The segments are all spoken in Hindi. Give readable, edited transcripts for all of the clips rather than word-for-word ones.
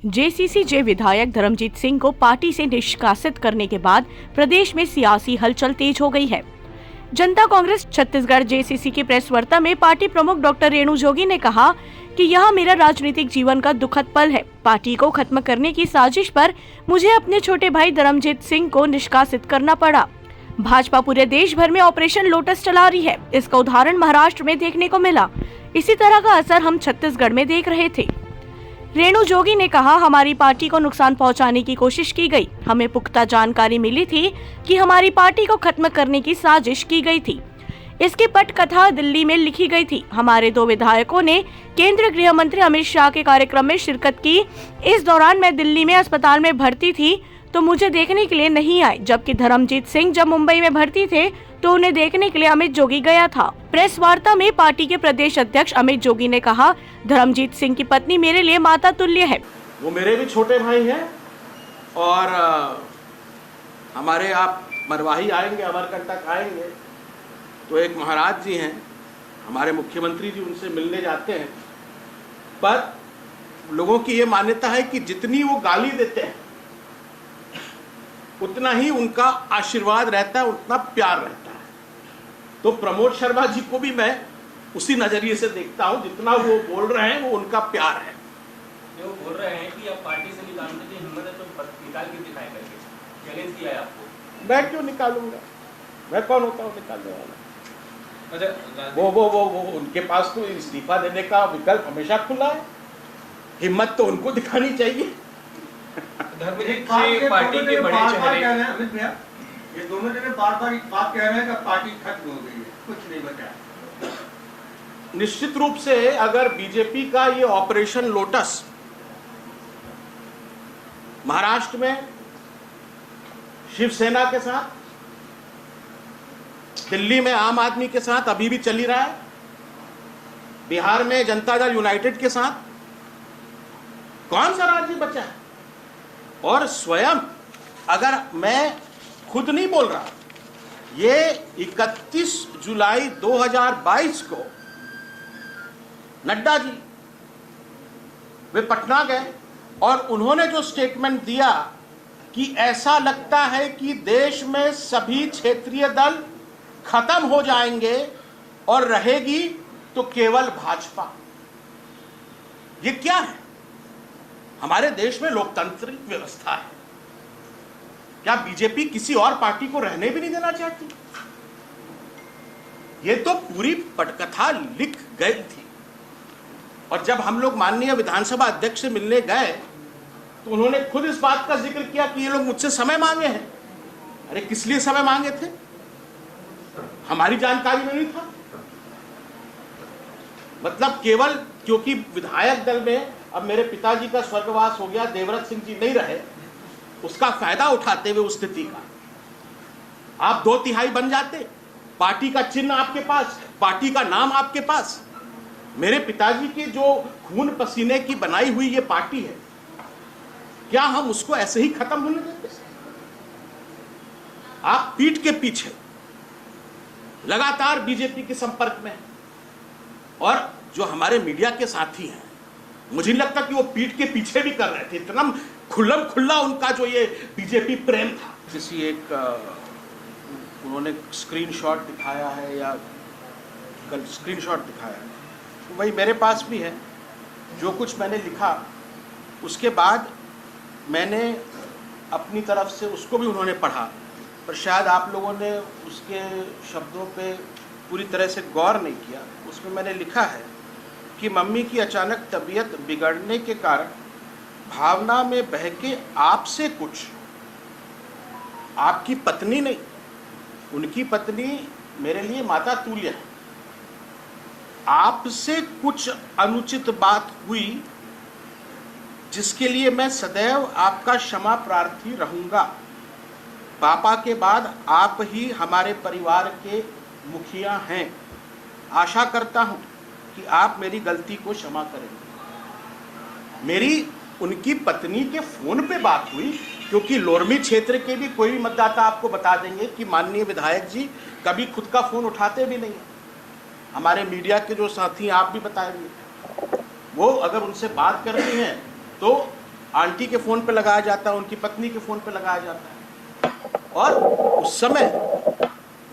जेसीसी विधायक धर्मजीत सिंह को पार्टी से निष्कासित करने के बाद प्रदेश में सियासी हलचल तेज हो गई है। जनता कांग्रेस छत्तीसगढ़ जेसीसी की प्रेस वार्ता में पार्टी प्रमुख डॉक्टर रेणु जोगी ने कहा कि यह मेरा राजनीतिक जीवन का दुखद पल है। पार्टी को खत्म करने की साजिश पर मुझे अपने छोटे भाई धर्मजीत सिंह को निष्कासित करना पड़ा। भाजपा पूरे देश भर में ऑपरेशन लोटस चला रही है। इसका उदाहरण महाराष्ट्र में देखने को मिला। इसी तरह का असर हम छत्तीसगढ़ में देख रहे थे। रेणु जोगी ने कहा, हमारी पार्टी को नुकसान पहुंचाने की कोशिश की गई। हमें पुख्ता जानकारी मिली थी कि हमारी पार्टी को खत्म करने की साजिश की गई थी। इसकी पटकथा दिल्ली में लिखी गई थी। हमारे 2 विधायकों ने केंद्रीय गृह मंत्री अमित शाह के कार्यक्रम में शिरकत की। इस दौरान मैं दिल्ली में अस्पताल में भर्ती थी तो मुझे देखने के लिए नहीं आए, जबकि धर्मजीत सिंह जब मुंबई में भर्ती थे तो उन्हें देखने के लिए अमित जोगी गया था। प्रेस वार्ता में पार्टी के प्रदेश अध्यक्ष अमित जोगी ने कहा, धर्मजीत सिंह की पत्नी मेरे लिए माता तुल्य है। वो मेरे भी छोटे भाई हैं और हमारे आप मरवाही आएंगे, अमरकंटक आएंगे तो एक महाराज जी हैं, हमारे मुख्यमंत्री जी उनसे मिलने जाते हैं। पर लोगों की ये मान्यता है कि जितनी वो गाली देते हैं उतना ही उनका आशीर्वाद रहता है, उतना प्यार रहता है। तो प्रमोद शर्मा जी को भी मैं उसी नजरिए से देखता हूं, जितना वो बोल रहे हैं वो उनका प्यार है। जो बोल रहे हैं कि अब पार्टी से निकालने की हिम्मत है तो निकाल के दिखाएं करके चैलेंज किया है आपको। मैं क्यों निकालूंगा? मैं कौन होता हूँ निकालने वाला? अच्छा, वो उनके पास तो इस्तीफा देने का विकल्प हमेशा खुला है। हिम्मत तो उनको दिखानी चाहिए। धर्मजीत से पार्टी के बड़े चेहरे अमित भैया, ये दोनों जने बार-बार एक बात कह रहे हैं कि पार्टी खत्म हो गई है, कुछ नहीं बचा। निश्चित रूप से अगर बीजेपी का ये ऑपरेशन लोटस महाराष्ट्र में शिवसेना के साथ, दिल्ली में आम आदमी के साथ अभी भी चल ही रहा है, बिहार में जनता दल यूनाइटेड के साथ, कौन सा राज्य बचा है? और स्वयं अगर मैं खुद नहीं बोल रहा, ये 31 जुलाई 2022 को नड्डा जी वे पटना गए और उन्होंने जो स्टेटमेंट दिया कि ऐसा लगता है कि देश में सभी क्षेत्रीय दल खत्म हो जाएंगे और रहेगी तो केवल भाजपा। ये क्या है? हमारे देश में लोकतांत्रिक व्यवस्था है। क्या बीजेपी किसी और पार्टी को रहने भी नहीं देना चाहती? ये तो पूरी पटकथा लिख गई थी। और जब हम लोग माननीय विधानसभा अध्यक्ष से मिलने गए तो उन्होंने खुद इस बात का जिक्र किया कि ये लोग मुझसे समय मांगे हैं। अरे किस लिए समय मांगे थे? हमारी जानकारी में नहीं था। मतलब केवल क्योंकि विधायक दल में अब मेरे पिताजी का स्वर्गवास हो गया, देवव्रत सिंह जी नहीं रहे, उसका फायदा उठाते हुए उस स्थिति का आप 2/3 बन जाते, पार्टी का चिन्ह आपके पास, पार्टी का नाम आपके पास। मेरे पिताजी की जो खून पसीने की बनाई हुई ये पार्टी है, क्या हम उसको ऐसे ही खत्म होने देते? आप पीठ के पीछे लगातार बीजेपी के संपर्क में, और जो हमारे मीडिया के साथी हैं, मुझे नहीं लगता कि वो पीठ के पीछे भी कर रहे थे। इतना खुल्लम खुल्ला उनका जो ये बीजेपी प्रेम था। किसी एक उन्होंने स्क्रीनशॉट दिखाया है या कल स्क्रीनशॉट दिखाया है, तो वही मेरे पास भी है। जो कुछ मैंने लिखा उसके बाद मैंने अपनी तरफ से उसको भी उन्होंने पढ़ा, पर शायद आप लोगों ने उसके शब्दों पे पूरी तरह से गौर नहीं किया। उसमें मैंने लिखा है कि मम्मी की अचानक तबीयत बिगड़ने के कारण भावना में बह के आपसे कुछ, आपकी पत्नी नहीं, उनकी पत्नी मेरे लिए माता तुल्य है, आपसे कुछ अनुचित बात हुई जिसके लिए मैं सदैव आपका क्षमा प्रार्थी रहूंगा। पापा के बाद आप ही हमारे परिवार के मुखिया हैं। आशा करता हूं कि आप मेरी गलती को क्षमा करेंगे। मेरी उनकी पत्नी के फोन पे बात हुई, क्योंकि लोरमी क्षेत्र के भी कोई भी मतदाता आपको बता देंगे कि माननीय विधायक जी कभी खुद का फोन उठाते भी नहीं। हमारे मीडिया के जो साथी आप भी बताएंगे, वो अगर उनसे बात करनी है तो आंटी के फ़ोन पे लगाया जाता है, उनकी पत्नी के फ़ोन पे लगाया जाता है। और उस समय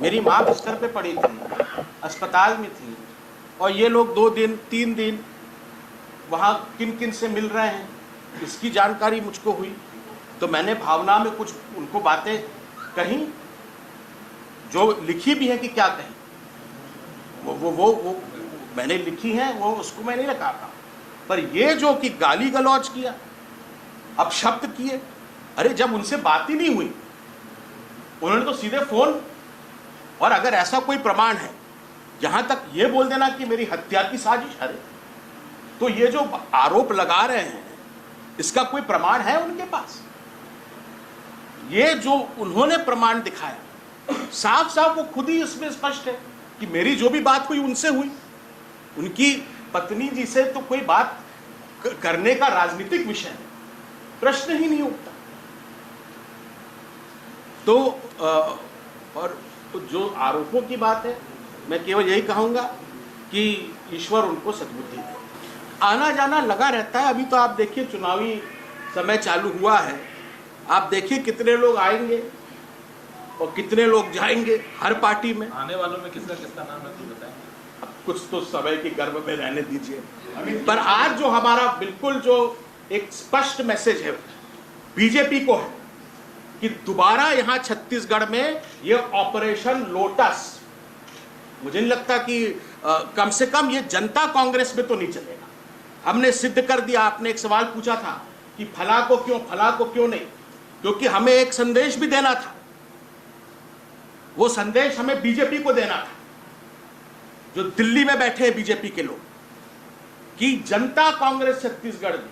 मेरी माँ बिस्तर पे पड़ी थी, अस्पताल में थी, और ये लोग 2 दिन 3 दिन वहाँ किन किन से मिल रहे हैं, इसकी जानकारी मुझको हुई। तो मैंने भावना में कुछ उनको बातें कही, जो लिखी भी है कि क्या कही, वो मैंने लिखी हैं, वो उसको मैं नहीं लगा पाऊँ। पर ये जो कि गाली गलौज किया, अपशब्द किए, अरे जब उनसे बात ही नहीं हुई, उन्होंने तो सीधे फोन, और अगर ऐसा कोई प्रमाण है, जहां तक ये बोल देना कि मेरी हत्या की साजिश है, तो ये जो आरोप लगा रहे हैं इसका कोई प्रमाण है उनके पास? ये जो उन्होंने प्रमाण दिखाया, साफ साफ वो खुद ही इसमें स्पष्ट है कि मेरी जो भी बात हुई उनसे हुई, उनकी पत्नी जी से तो कोई बात करने का राजनीतिक विषय है, प्रश्न ही नहीं उठता। तो और जो आरोपों की बात है, मैं केवल यही कहूंगा कि ईश्वर उनको सद्बुद्धि दे। आना जाना लगा रहता है। अभी तो आप देखिए चुनावी समय चालू हुआ है, आप देखिए कितने लोग आएंगे और कितने लोग जाएंगे हर पार्टी में। आने वालों में किसका किसका नाम है तो बताएं। कुछ तो समय की गर्भ में रहने दीजिए। पर आज जो हमारा बिल्कुल जो एक स्पष्ट मैसेज है बीजेपी को है कि दोबारा यहां छत्तीसगढ़ में ये ऑपरेशन लोटस, मुझे नहीं लगता कि कम से कम ये जनता कांग्रेस में तो नहीं चलेगा। हमने सिद्ध कर दिया। आपने एक सवाल पूछा था कि फला को क्यों नहीं, क्योंकि हमें एक संदेश भी देना था। वो संदेश हमें बीजेपी को देना था, जो दिल्ली में बैठे हैं बीजेपी के लोग, कि जनता कांग्रेस छत्तीसगढ़ में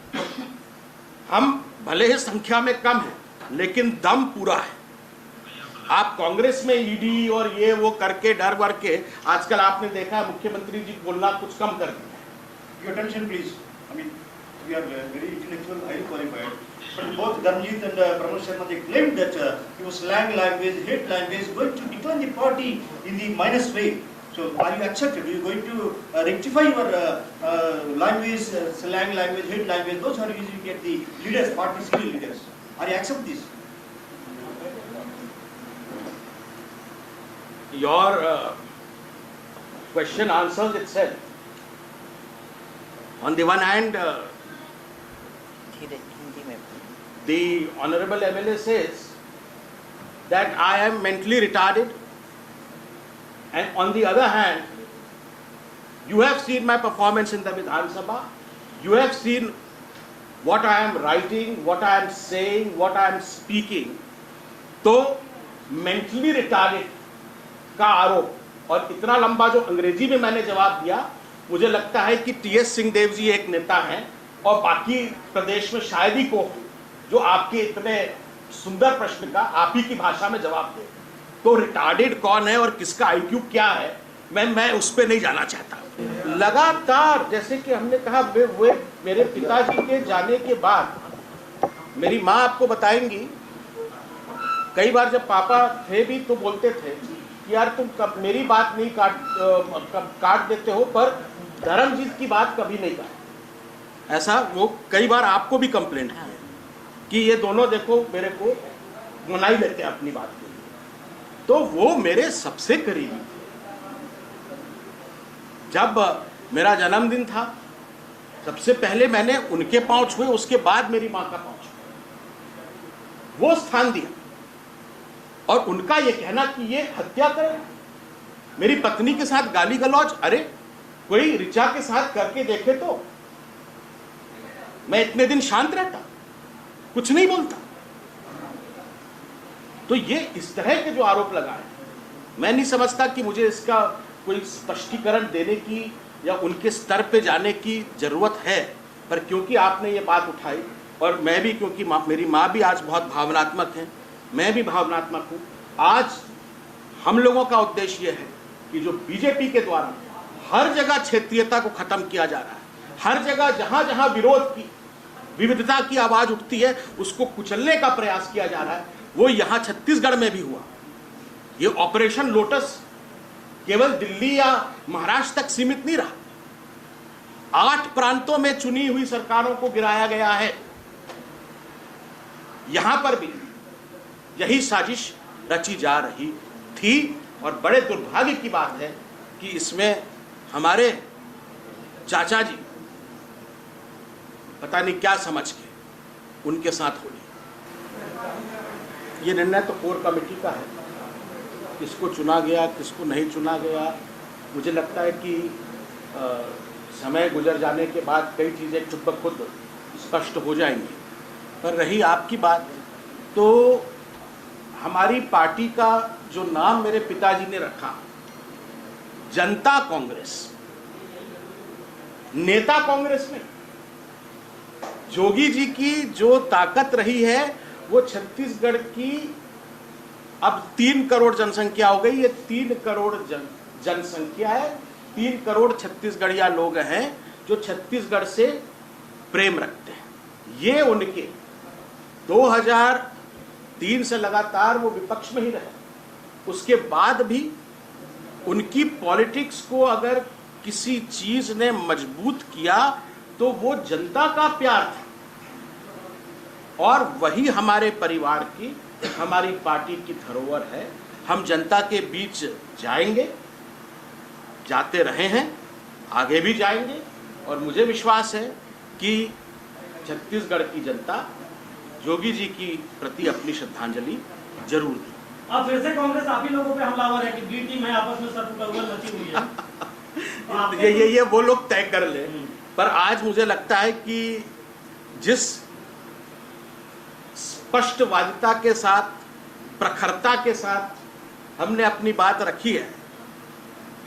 हम भले ही संख्या में कम है लेकिन दम पूरा है। आप कांग्रेस में ईडी और ये वो करके डर वर के, आजकल आपने देखा मुख्यमंत्री जी बोलना कुछ कम कर दिया। Your attention, please. I mean, we are very intellectual, highly qualified. But both Dharmjit and Pramod Sharma, they claimed that it was slang language, hate language, going to decline the party in the minus way. So, are you accepted? Are you going to rectify your language, slang language, hate language? Those are usually get the leaders, party senior leaders. Are you accept this? Your question answers itself. On the one hand, the Honorable MLA says that I am mentally retarded, and on the other hand, you have seen my performance in the Vidhan Sabha, you have seen what I am writing, what I am saying, what I am speaking. तो mentally retarded का आरोप और इतना लंबा जो अंग्रेजी में मैंने जवाब दिया, मुझे लगता है कि टीएस सिंहदेव जी एक नेता हैं और बाकी प्रदेश में शायद ही को जो आपके इतने सुंदर प्रश्न का आप ही की भाषा में जवाब दे। तो रिटार्डेड कौन है और किसका आईक्यू क्या है, मैं उस पर नहीं जाना चाहता। लगातार जैसे कि हमने कहा, वे मेरे पिताजी के जाने के बाद मेरी माँ आपको बताएंगी, कई बार जब पापा थे भी तो बोलते थे कि यार तुम कब मेरी बात नहीं काट देते हो, पर धर्मजीत की बात कभी नहीं काट। ऐसा वो कई बार आपको भी कंप्लेंट है कि ये दोनों देखो मेरे को मना ही लेते हैं अपनी बात के लिए। तो वो मेरे सबसे करीबी थे। जब मेरा जन्मदिन था, सबसे पहले मैंने उनके पांव छुए, उसके बाद मेरी माँ का पांव छुआ, वो स्थान दिया। और उनका ये कहना कि ये हत्या करें, मेरी पत्नी के साथ गाली गलौज, अरे कोई ऋचा के साथ करके देखे तो मैं इतने दिन शांत रहता, कुछ नहीं बोलता। तो ये इस तरह के जो आरोप लगाए, मैं नहीं समझता कि मुझे इसका कोई स्पष्टीकरण देने की या उनके स्तर पे जाने की जरूरत है। पर क्योंकि आपने ये बात उठाई और मैं भी, क्योंकि मेरी माँ भी आज बहुत भावनात्मक है, मैं भी भावनात्मक हूँ। आज हम लोगों का उद्देश्य यह है कि जो बीजेपी के द्वारा हर जगह क्षेत्रीयता को खत्म किया जा रहा है, हर जगह जहां जहां विरोध की, विविधता की आवाज उठती है, उसको कुचलने का प्रयास किया जा रहा है, वो यहां छत्तीसगढ़ में भी हुआ। ये ऑपरेशन लोटस केवल दिल्ली या महाराष्ट्र तक सीमित नहीं रहा। 8 प्रांतों में चुनी हुई सरकारों को गिराया गया है। यहां पर भी यही साजिश रची जा रही थी। और बड़े दुर्भाग्य की बात है कि इसमें हमारे चाचा जी पता नहीं क्या समझ के उनके साथ हो रही। ये निर्णय तो कोर कमेटी का है, किसको चुना गया किसको नहीं चुना गया, मुझे लगता है कि समय गुजर जाने के बाद कई चीज़ें खुद ब खुद स्पष्ट हो जाएंगी। पर रही आपकी बात, तो हमारी पार्टी का जो नाम मेरे पिताजी ने रखा, जनता कांग्रेस, नेता कांग्रेस में जोगी जी की जो ताकत रही है वो छत्तीसगढ़ की अब 3 करोड़ जनसंख्या हो गई। ये 3 करोड़ जनसंख्या है, 3 करोड़ छत्तीसगढ़िया लोग हैं जो छत्तीसगढ़ से प्रेम रखते हैं। ये उनके 2003 से लगातार वो विपक्ष में ही रहे, उसके बाद भी उनकी पॉलिटिक्स को अगर किसी चीज ने मजबूत किया तो वो जनता का प्यार था। और वही हमारे परिवार की, हमारी पार्टी की धरोहर है। हम जनता के बीच जाएंगे, जाते रहे हैं, आगे भी जाएंगे। और मुझे विश्वास है कि छत्तीसगढ़ की जनता जोगी जी की प्रति अपनी श्रद्धांजलि जरूर दी। अब फिर से कांग्रेस आप ही लोगों पे हमलावर है कि बी टीम है, आपस में सरपुटलगल मची हुई है। ये वो लोग तय कर ले। पर आज मुझे लगता है कि जिस स्पष्टवादिता के साथ, प्रखरता के साथ हमने अपनी बात रखी है,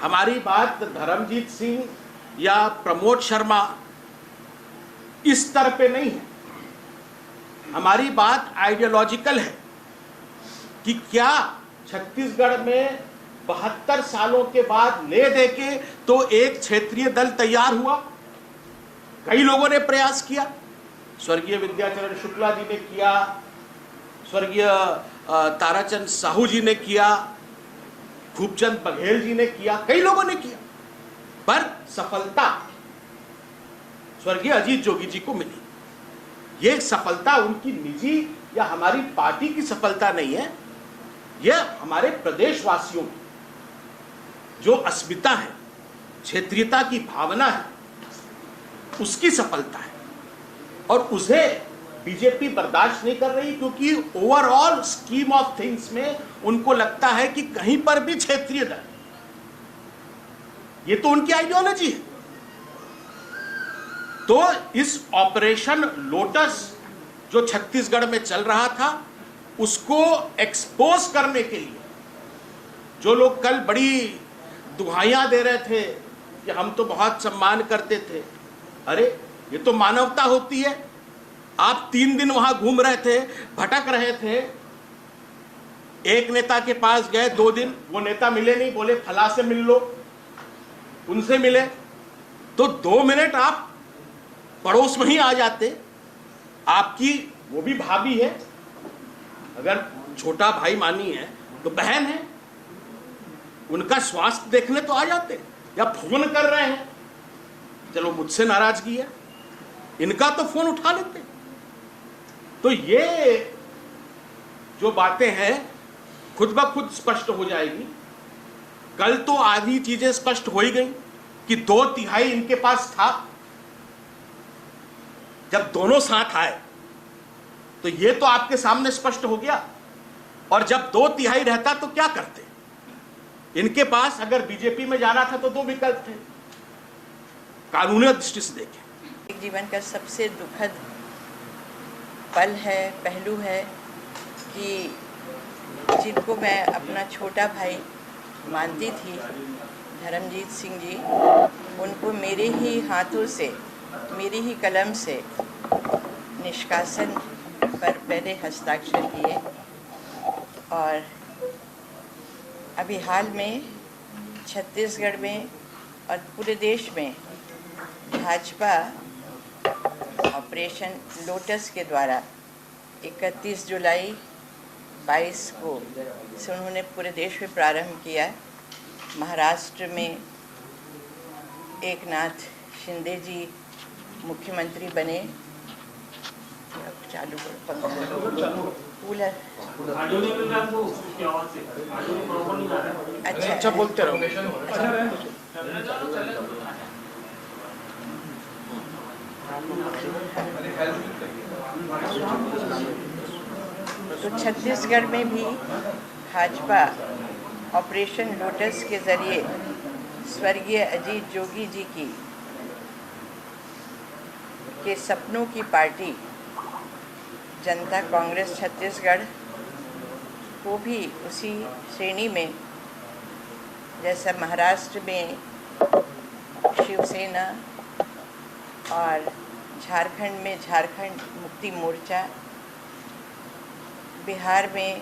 हमारी बात धर्मजीत सिंह या प्रमोद शर्मा इस स्तर पे नहीं है। हमारी बात आइडियोलॉजिकल है कि क्या छत्तीसगढ़ में 72 सालों के बाद ले दे के तो एक क्षेत्रीय दल तैयार हुआ। कई लोगों ने प्रयास किया, स्वर्गीय विद्याचरण शुक्ला जी ने किया, स्वर्गीय ताराचंद साहू जी ने किया, खूबचंद बघेल जी ने किया, कई लोगों ने किया, पर सफलता स्वर्गीय अजीत जोगी जी को मिली। ये सफलता उनकी निजी या हमारी पार्टी की सफलता नहीं है, यह हमारे प्रदेशवासियों की जो अस्मिता है, क्षेत्रीयता की भावना है, उसकी सफलता है। और उसे बीजेपी बर्दाश्त नहीं कर रही, क्योंकि ओवरऑल स्कीम ऑफ थिंग्स में उनको लगता है कि कहीं पर भी क्षेत्रीय दल, ये तो उनकी आइडियोलॉजी है। तो इस ऑपरेशन लोटस जो छत्तीसगढ़ में चल रहा था, उसको एक्सपोज करने के लिए जो लोग कल बड़ी दुहाइयां दे रहे थे कि हम तो बहुत सम्मान करते थे, अरे ये तो मानवता होती है। आप 3 दिन वहां घूम रहे थे, भटक रहे थे, एक नेता के पास गए, 2 दिन वो नेता मिले नहीं, बोले फला से मिल लो, उनसे मिले, तो 2 मिनट आप पड़ोस में ही आ जाते। आपकी वो भी भाभी है, अगर छोटा भाई मानी है तो बहन है, उनका स्वास्थ्य देखने तो आ जाते। या फोन कर रहे हैं, चलो मुझसे नाराजगी है, इनका तो फोन उठा लेते। तो ये जो बातें हैं खुद ब खुद स्पष्ट हो जाएगी। कल तो आधी चीजें स्पष्ट हो ही गई कि 2/3 इनके पास था। जब दोनों साथ आए तो ये तो आपके सामने स्पष्ट हो गया। और जब 2/3 रहता तो क्या करते? इनके पास अगर बीजेपी में जाना था तो 2 विकल्प थे, कानूनी दृष्टि से देखें। जीवन का सबसे दुखद पल है, पहलू है कि जिनको मैं अपना छोटा भाई मानती थी, धर्मजीत सिंह जी, उनको मेरे ही हाथों से, मेरी ही कलम से निष्कासन पर पहले हस्ताक्षर किए। और अभी हाल में छत्तीसगढ़ में और पूरे देश में भाजपा ऑपरेशन लोटस के द्वारा 31 जुलाई 22 को से उन्होंने पूरे देश में प्रारंभ किया। महाराष्ट्र में एकनाथ शिंदे जी मुख्यमंत्री बने, चालू करो पंखा कूलर। ऑडियो नहीं मिल रहा है आपको उसकी आवाज से, ऑडियो प्रॉपर नहीं आ रहा है। अच्छा बोलते रहो। तो छत्तीसगढ़ में भी भाजपा ऑपरेशन लोटस के जरिए स्वर्गीय अजीत जोगी जी के सपनों की पार्टी जनता कांग्रेस छत्तीसगढ़ को भी उसी श्रेणी में, जैसा महाराष्ट्र में शिवसेना और झारखंड में झारखंड मुक्ति मोर्चा, बिहार में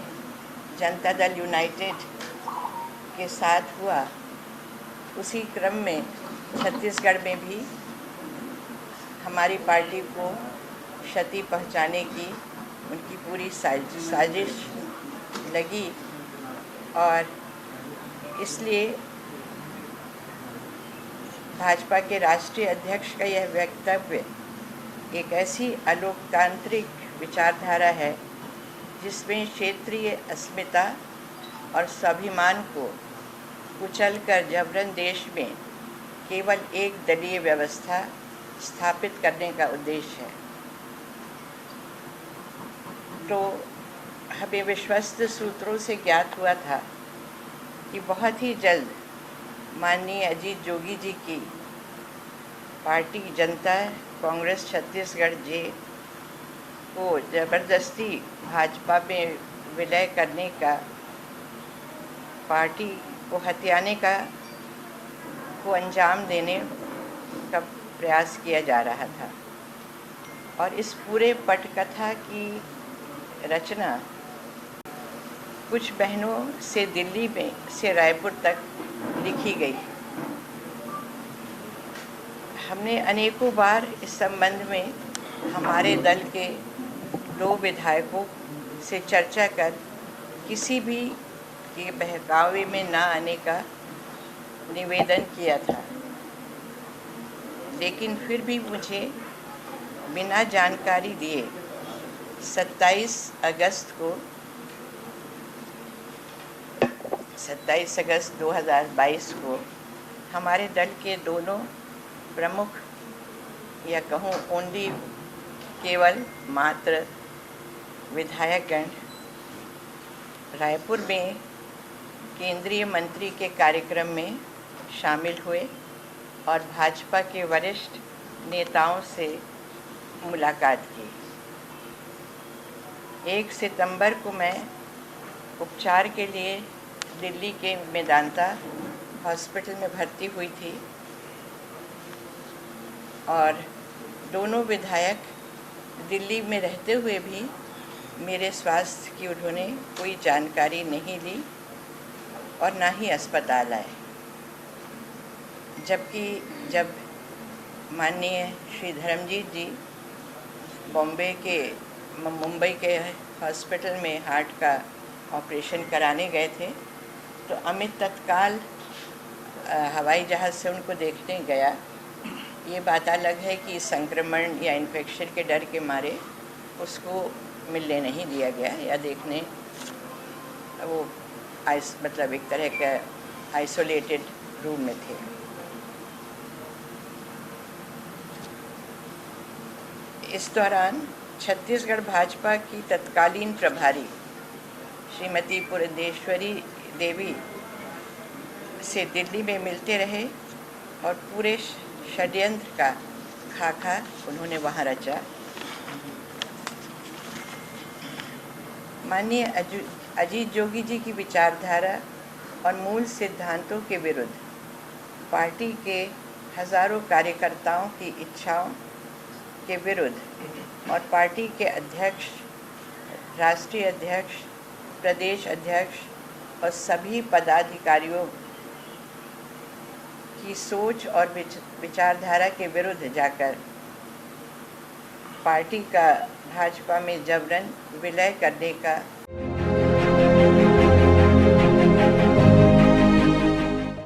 जनता दल यूनाइटेड के साथ हुआ, उसी क्रम में छत्तीसगढ़ में भी हमारी पार्टी को क्षति पहुंचाने की उनकी पूरी साजिश लगी। और इसलिए भाजपा के राष्ट्रीय अध्यक्ष का यह वक्तव्य एक ऐसी अलोकतांत्रिक विचारधारा है जिसमें क्षेत्रीय अस्मिता और स्वाभिमान को कुचलकर जबरन देश में केवल एक दलीय व्यवस्था स्थापित करने का उद्देश्य है। तो हमें विश्वस्त सूत्रों से ज्ञात हुआ था कि बहुत ही जल्द माननीय अजीत जोगी जी की पार्टी जनता कांग्रेस छत्तीसगढ़ जे को ज़बरदस्ती भाजपा में विलय करने का, पार्टी को हथियाने का को अंजाम देने का प्रयास किया जा रहा था। और इस पूरे पटकथा की रचना कुछ बहनों से दिल्ली में से रायपुर तक लिखी गई। हमने अनेकों बार इस संबंध में हमारे दल के 2 विधायकों से चर्चा कर किसी भी के बहकावे में न आने का निवेदन किया था, लेकिन फिर भी मुझे बिना जानकारी दिए 27 अगस्त 2022 को हमारे दल के दोनों प्रमुख, या कहूँ ओनली केवल मात्र विधायकगण रायपुर में केंद्रीय मंत्री के कार्यक्रम में शामिल हुए और भाजपा के वरिष्ठ नेताओं से मुलाकात की। 1 सितंबर को मैं उपचार के लिए दिल्ली के मेदांता हॉस्पिटल में भर्ती हुई थी और दोनों विधायक दिल्ली में रहते हुए भी मेरे स्वास्थ्य की उन्होंने कोई जानकारी नहीं ली और ना ही अस्पताल आए। जबकि जब माननीय श्री धर्मजीत जी मुंबई के हॉस्पिटल में हार्ट का ऑपरेशन कराने गए थे, तो अमित तत्काल हवाई जहाज़ से उनको देखने गया। ये बात अलग है कि संक्रमण या इन्फेक्शन के डर के मारे उसको मिलने नहीं दिया गया या देखने, वो मतलब एक तरह का आइसोलेटेड रूम में थे। इस दौरान छत्तीसगढ़ भाजपा की तत्कालीन प्रभारी श्रीमती पुरंदेश्वरी देवी से दिल्ली में मिलते रहे और पूरे षड्यंत्र का खाका उन्होंने वहाँ रचा। माननीय अजीत जोगी जी की विचारधारा और मूल सिद्धांतों के विरुद्ध पार्टी के हजारों कार्यकर्ताओं की इच्छाओं के विरुद्ध और पार्टी के अध्यक्ष, राष्ट्रीय अध्यक्ष, प्रदेश अध्यक्ष और सभी पदाधिकारियों की सोच और विचारधारा के विरुद्ध जाकर पार्टी का भाजपा में जबरन विलय करने का